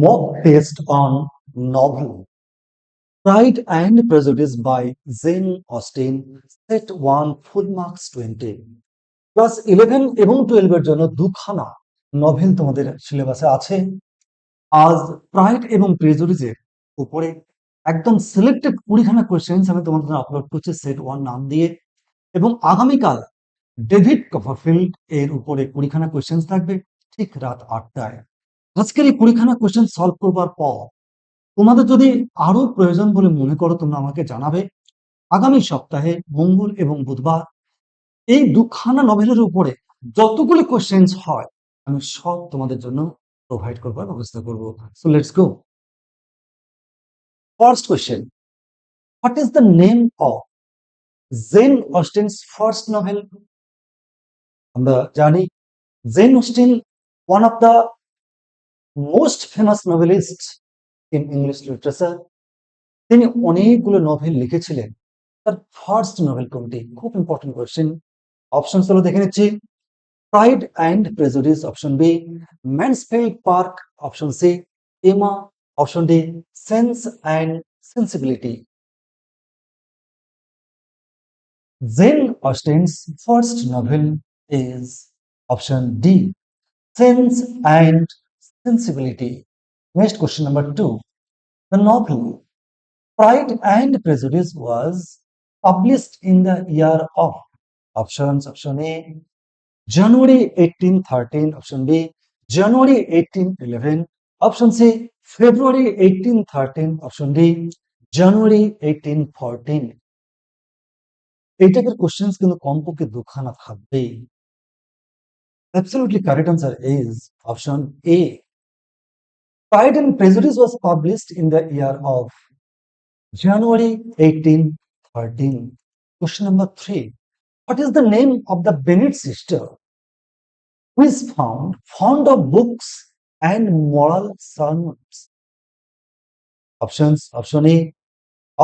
Mock test on novel Pride and Prejudice by Jane Austen, set 1, full marks 20. Class 11 এবং 12 এর জন্য দুখানা novel তোমাদের সিলেবাসে আছে। আজ প্রাইড এবং প্রেজুডিসের উপরে একদম সিলেক্টেড 20খানা কোয়েশ্চেন্স আমি তোমাদের জন্য আপলোড করছি সেট 1 নাম দিয়ে, এবং আগামীকাল ডেভিড কপারফিল্ড এর উপরে 20খানা কোয়েশ্চেন্স থাকবে ঠিক রাত 8টায়। আজকের এই 20খানা কোয়েশ্চেন সলভ করবার পর তোমাদের যদি আরো প্রয়োজন বলে মনে করো তোমরা আমাকে জানাবে। আগামী সপ্তাহে মঙ্গল এবং বুধবার এই দুখানা নভেলের উপরে যতগুলি কোশ্চেন্স হয় আমি সব তোমাদের জন্য প্রোভাইড করবার ব্যবস্থা করব। So let's go. First question, what is the name of Jane Austen's first novel? আমরা জানি Jane Austen one of the most famous novelist in English literature. তিনি অনেকগুলো নভেল লিখেছিলেন। তার ফার্স্ট নভেল কোনটি? খুব ইম্পর্টেন্ট কোয়েশ্চেন। অপশন হলো দেখে নিচ্ছি। Pride and Prejudice option B, Mansfield Park option C, Emma option D, Sense and Sensibility. Jane Austen's first novel is option D, Sense and Sensibility. Next question number 2, the novel Pride and Prejudice was published in the year of options. Option A, January 1813. Option B, January 1811. Option C, February 1813. Option D, January 1814. এই টাইপের questions কিন্তু কমপক্ষে দুখানা থাকবেই। Absolutely correct answer is option A. Pride and Prejudice was published in the year of January 1813. Question number 3. What is the name of the Bennet sister who is found fond of books and moral sermons? Options.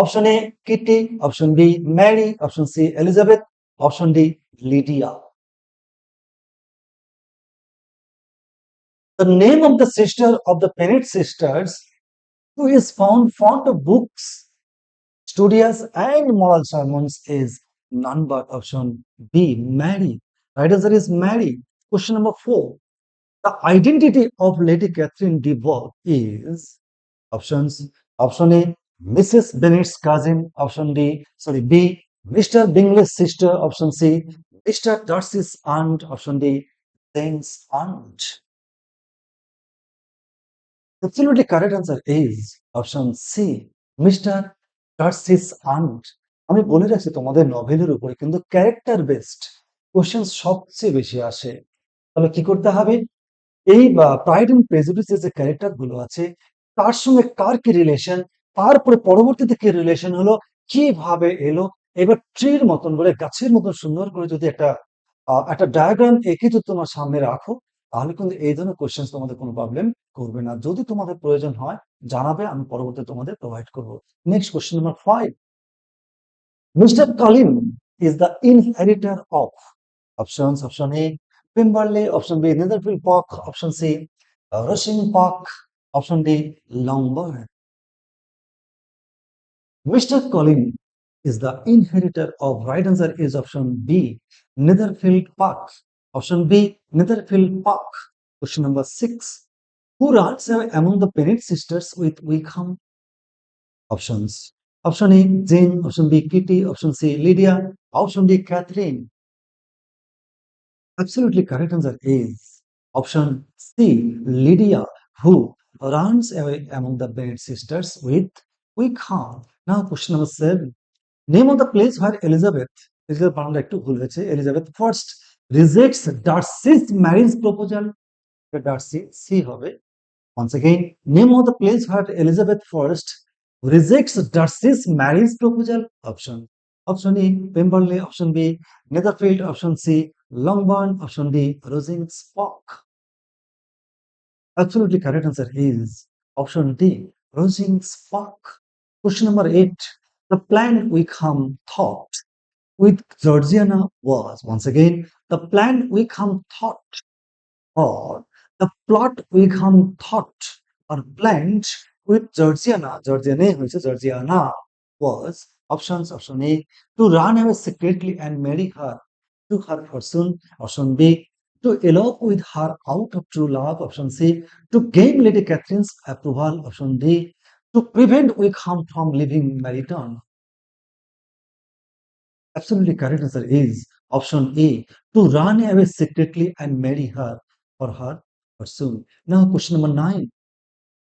Option A, Kitty. Option B, Mary. Option C, Elizabeth. Option D, Lydia. The name of the sister of the Bennet sisters who is found fond of books, studious and moral sermons is none but option B, Mary. Right answer is Mary. Question number 4. The identity of Lady Catherine de Bourgh is options. Option A, Mrs. Bennet's cousin. Option B, Mr. Bingley's sister. Option C, Mr. Darcy's aunt. Option D, Jane's aunt. Absolutely correct answer is option C, Mr. Darcy's aunt. আমি বলে রাখছি তোমাদের নভেলের উপরে কিন্তু character based question সবচেয়ে বেশি আসে। তাহলে কি করতে হবে? এই প্রাইড এন্ড প্রেজুডিসের যে ক্যারেক্টার গুলো আছে তার সঙ্গে কার কি রিলেশন, তারপরে পরবর্তীতে কি রিলেশন হলো, কিভাবে এলো, এবার ট্রির মতন করে গাছের মতন সুন্দর করে যদি একটা ডায়াগ্রাম এঁকে যদি তোমার সামনে রাখো তাহলে কিন্তু এই ধরনের কোশ্চেন তোমাদের কোনো প্রবলেম করবে না। যদি তোমাদের প্রয়োজন হয় জানাবে, আমি পরবর্তীতে তোমাদের প্রোভাইড করবো। Next question number 5. Mr. Cullen is the inheritor of options. Option A, Pemberley. Option B, Netherfield Park. Option C, Rushing Park. Option D, Longbourn. Mr. Cullen is the inheritor of, right answer is option B, Netherfield Park. Option B, Netherfield Park. Question number 6. Who runs away among the Bennet sisters with Wickham? Options. Option A, Jane. Option B, Kitty. Option C, Lydia. Option D, Catherine. Absolutely correct answer is option C, Lydia, who runs away among the Bennet sisters with Wickham. Now question number 7. Name of the place where Elizabeth first rejects Darcy's marriage proposal. Darcy C হবে. Once again, name of the place where Elizabeth first rejects Darcy's marriage proposal. Option A, Pemberley. Option B, Netherfield. Option C, Longbourn. Option D, Rosings Park. Absolutely correct answer is option D, Rosings Park. Question number 8. The plan Wickham thought with Georgiana was, once again, the plan Wickham thought or the plot Wickham thought or planned with Georgiana, Georgiana হয়েছে Georgiana was options option A to run away secretly and marry her to her fortune, option B to elope with her out of true love, option C to gain Lady Catherine's approval, option D to prevent Wickham from leaving Meryton. Absolutely correct answer is option A to run away secretly and marry her for her pursuit. Now, question number 9.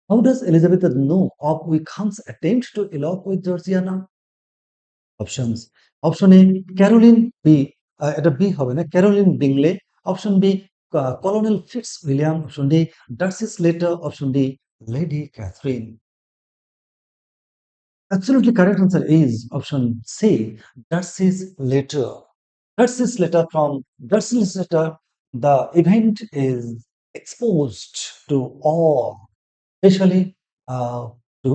How does Elizabeth know of Wickham's attempt to elope with Georgiana? Options. Option A, Caroline B. এটা B হবে না, Caroline Bingley. Option B, Colonel Fitzwilliam. Option D, Darcy Slater. Option D, Lady Catherine. Absolutely correct answer is option C, Darcy's letter. Darcy's letter from Darcy's letter, the event is exposed to all, especially uh, to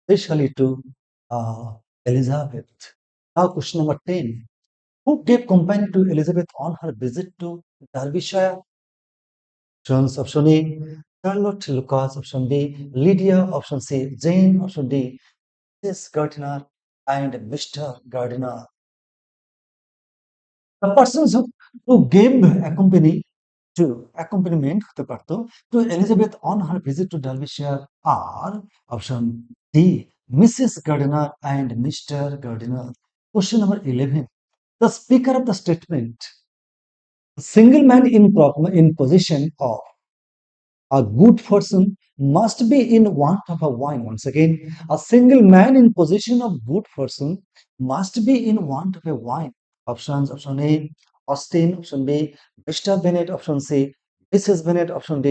especially to Elizabeth. Now, question number 10. Who gave company to Elizabeth on her visit to Derbyshire? Options. Option A, Charlotte Lucas. Option B, Lydia. Option C, Jane. Option D, Mrs. Gardiner and Mr. Gardiner. The persons who gave accompaniment হতে পারতো to Elizabeth on her visit to Derbyshire are option D, Mrs. Gardiner and Mr. Gardiner. Question number 11. The speaker of the statement, a single man in possession of a good fortune must be in want of a wine. Once again, a single man in possession of good fortune must be in want of a wine. Options. Option A, Austin. Option B, Mr. Bennett. Option C, Mrs. Bennett. Option D,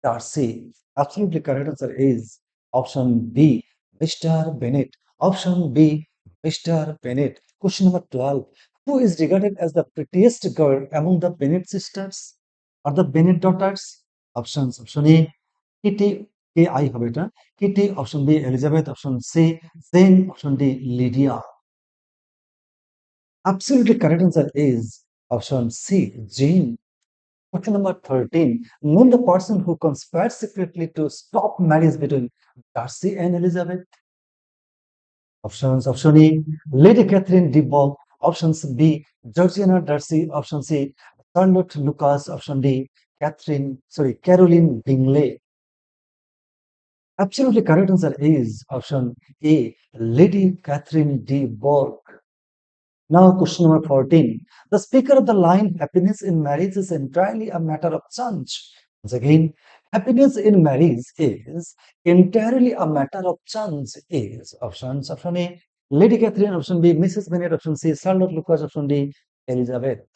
Darcy. Absolutely correct answer is option B, Mr. Bennett. Option B, Mr. Bennett. Question number 12. Who is regarded as the prettiest girl among the Bennett sisters or the Bennett daughters? Options. Option A, Kitty, K-I হবে এটা, Kitty. Option B, Elizabeth. Option C, Jane. Option D, Lydia. Absolutely correct answer is option C, Jane. Question number 13. Name the person who conspired secretly to stop marriage between Darcy and Elizabeth. Options. Option A, Lady Catherine de Bourgh. Options B, Georgiana Darcy. Option C, Charlotte Lucas. Option D, Caroline Bingley. Absolutely correct answer is option A, Lady Catherine de Bourgh. Now, question number 14. The speaker of the line, happiness in marriage is entirely a matter of chance. Once again, happiness in marriage is entirely a matter of chance is options. Option A, Lady Catherine. Option B, Mrs. Bennet. Option C, Charlotte Lucas. Option D, Elizabeth.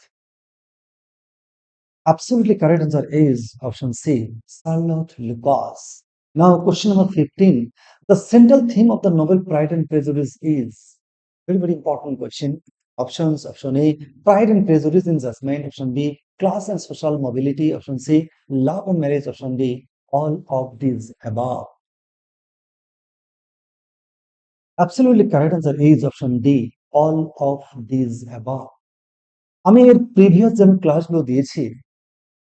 Absolutely correct answer is option C, Charlotte Lucas. Now, question number 15. The central theme of the novel Pride and Prejudice is very, very important question. Options. Option A, Pride and Prejudice in Jasmine. Option B, class and social mobility. Option C, love and marriage. Option D, all of these above. Absolutely correct answer is option D, all of these above. আমি এর previous যে আমি ক্লাসগুলো দিয়েছি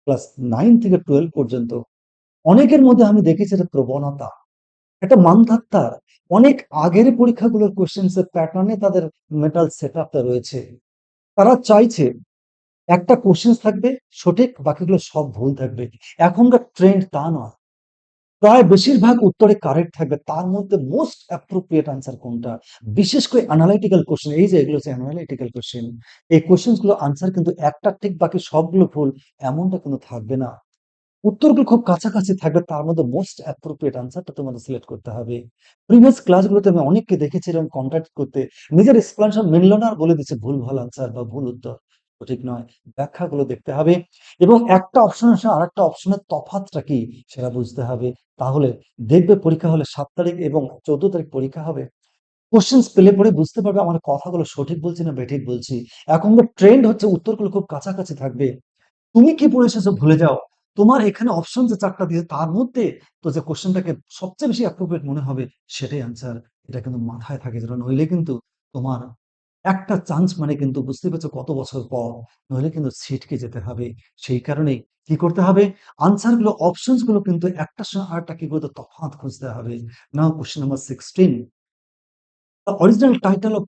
class 9 থেকে 12 পর্যন্ত, অনেকের মধ্যে আমি দেখেছি একটা প্রবণতা, একটা মানধাত্তার অনেক আগের পরীক্ষাগুলোর কোশ্চেন্স এর প্যাটার্নে তাদের মেন্টাল সেটআপটা রয়েছে। তারা চাইছে একটা কোশ্চেন্স থাকবে সঠিক, বাকিগুলো সব ভুল থাকবে। এখনকার ট্রেন্ড তা নয়। প্রায় বেশিরভাগ উত্তরে কারেক্ট থাকবে, তার মধ্যে মোস্ট অ্যাপ্রোপ্রিয়েট আনসার কোনটা, বিশেষ করে অ্যানালাইটিক্যাল কোশ্চেন, এই যে এগুলো হচ্ছে অ্যানালাইটিক্যাল কোশ্চেন, এই কোশ্চেন্স গুলো আনসার কিন্তু একটা ঠিক বাকি সবগুলো ভুল এমনটা কিন্তু থাকবে না। উত্তরগুলো খুব কাছাকাছি থাকবে, তার মধ্যে মোস্ট অ্যাপ্রোপ্রিয়েট আনসারটা তোমাদের সিলেক্ট করতে হবে। প্রিভিয়াস ক্লাসগুলোতে আমি অনেককে দেখেছিলাম কন্ট্যাক্ট করতে, নিজের এক্সপ্লেনেশন মিলল না আর বলে দিচ্ছে ভুল ভাল আনসার বা ভুল উত্তর। সঠিক নয়, ব্যাখ্যাগুলো দেখতে হবে এবং একটা অপশনের সাথে আরেকটা অপশনের তফাৎটা কি সেটা বুঝতে হবে। তাহলে দেখবে পরীক্ষা হলে 7 তারিখ এবং 14 তারিখ পরীক্ষা হবে, কোশ্চেন্স পেলে পরে বুঝতে পারবে আমার কথাগুলো সঠিক বলছি না বেঠিক বলছি। এখনকার ট্রেন্ড হচ্ছে উত্তরগুলো খুব কাছাকাছি থাকবে। তুমি কি পড়ে এসেছো ভুলে যাও, তোমার এখানে অপশন যে 4টা দিয়েছে তার মধ্যে তো যে কোশ্চেনটাকে সবচেয়ে বেশি অ্যাপ্রোপ্রিয়েট মনে হবে সেটাই আনসার। এটা কিন্তু মাথায় থাকে, যেটা নইলে কিন্তু তোমার একটা চান্স মানে কিন্তু বুঝতে পারছো কত বছর পর, নইলে কিন্তু ছিটকে যেতে হবে। সেই কারণেই কি করতে হবে? আনসার গুলো, অপশনস গুলো কিন্তু একটার সঙ্গে আরেকটা কি করতে তফাৎ খুঁজতে হবে। নাও question number 16, the original title of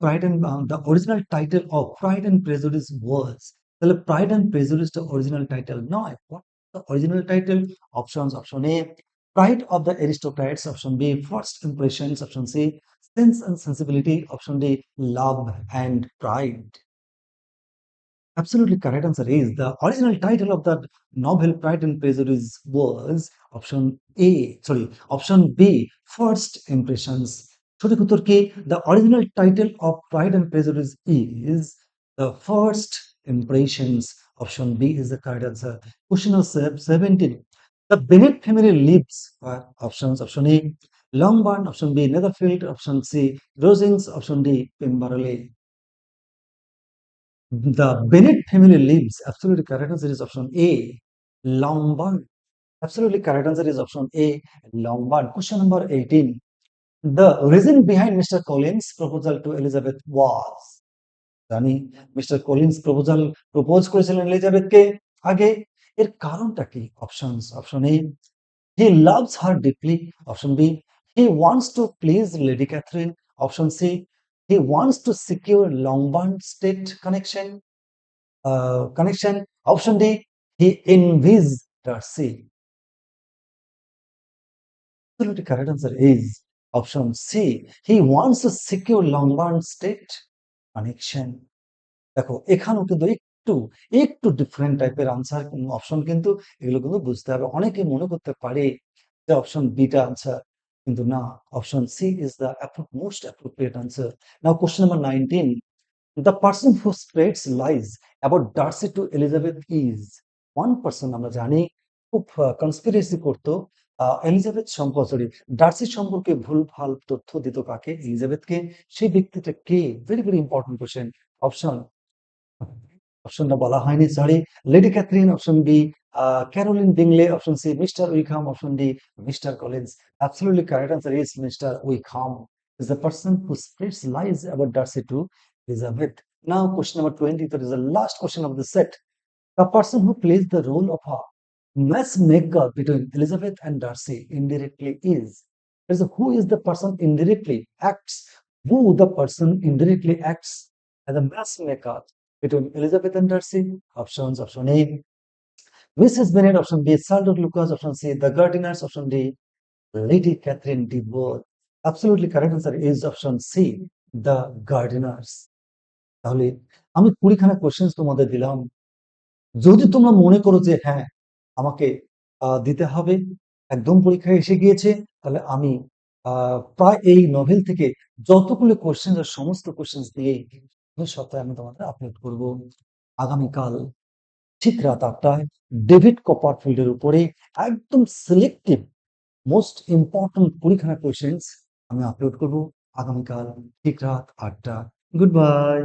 Pride and Prejudice was, তাহলে Pride and Prejudice টা অরিজিনাল টাইটেল নয়। What the original title? Options: Option A, Pride of the Aristocrats; Option B, First Impressions; Option C, Sense and Sensibility; Option D, Love and Pride. Absolutely correct answer is the original title of the novel Pride and Prejudice was option B, First Impressions. সঠিক উত্তর কি? The original title of Pride and Prejudice is The First Impressions. Option B is the correct answer. Question number 17. The Bennet family lives options: Option A, Longbourn; Option B, Netherfield; Option C, Rosings; Option D, Pemberley. The Bennett family lives. Absolutely correct answer is option A, Longbourn. Absolutely correct answer is option A, Longbourn. Question number 18. The reason behind Mr. Collins' proposal to Elizabeth was, জানি Mr Collins propose করেছিলেন এলিজাবেথকে আগে, এর কারণটা কি? Options: option A, he loves her deeply; option B, he wants to please Lady Catherine; option C, he wants to secure Longbourn estate connection. Option D, he envies Darcy. Absolutely correct answer is option C, he wants to secure Longbourn state connection. দেখো এখানেও কিন্তু একটু একটু different টাইপের answer option, কিন্তু এগুলো কিন্তু বুঝতে হবে। অনেকে মনে করতে পারে যে অপশন বিটা আনসার, কিন্তু না, option C is the most appropriate answer. Now question number 19. The person who spreads lies about Darcy to Elizabeth is one person, আমরা জানি, খুব কনস্পিরেসি করতো এলিজাবেথ সরি ডার্সি সম্পর্কে ভুলভাল তথ্য দিত কাকে? এলিজাবেথকে। সেই ব্যক্তিটা কে? Very very important question. Option অপশনটা বলা হয়নি, sorry. Lady Catherine; option B, Caroline Bingley; option C, Mr Wickham; option D, Mr Collins. Absolutely correct answer is Mr Wickham is the person who spreads lies about Darcy to Elizabeth. Now, question number 20, that is the last question of the set. The person who plays the role of a matchmaker between Elizabeth and Darcy indirectly is who is the person indirectly acts, who the person indirectly acts as a matchmaker between Elizabeth and Darcy? Options: Option A, Mrs. Bennet; Option B, Charlotte Lucas; Option C, the Gardiners; Option D, Lady Catherine de Bourgh. Absolutely correct answer is option C, the Gardiners. তাহলে আমি 20খানা question তোমাদের দিলাম। যদি তোমরা মনে করো যে হ্যাঁ আমাকে দিতে হবে, একদম পরীক্ষায় এসে গিয়েছে, তাহলে আমি প্রায় এই নভেল থেকে যতগুলো কোশ্চেন, সমস্ত কোশ্চেন দিয়ে সপ্তাহে আমি তোমাদের আপলোড করব। আগামীকাল ঠিক রাত 8টায় ডেভিড কপারফিল্ডের উপরে একদম সিলেক্টিভ মোস্ট ইম্পর্টেন্ট 20খানা কোশ্চেন্স আমি আপলোড করব আগামীকাল ঠিক রাত 8টা। Good bye.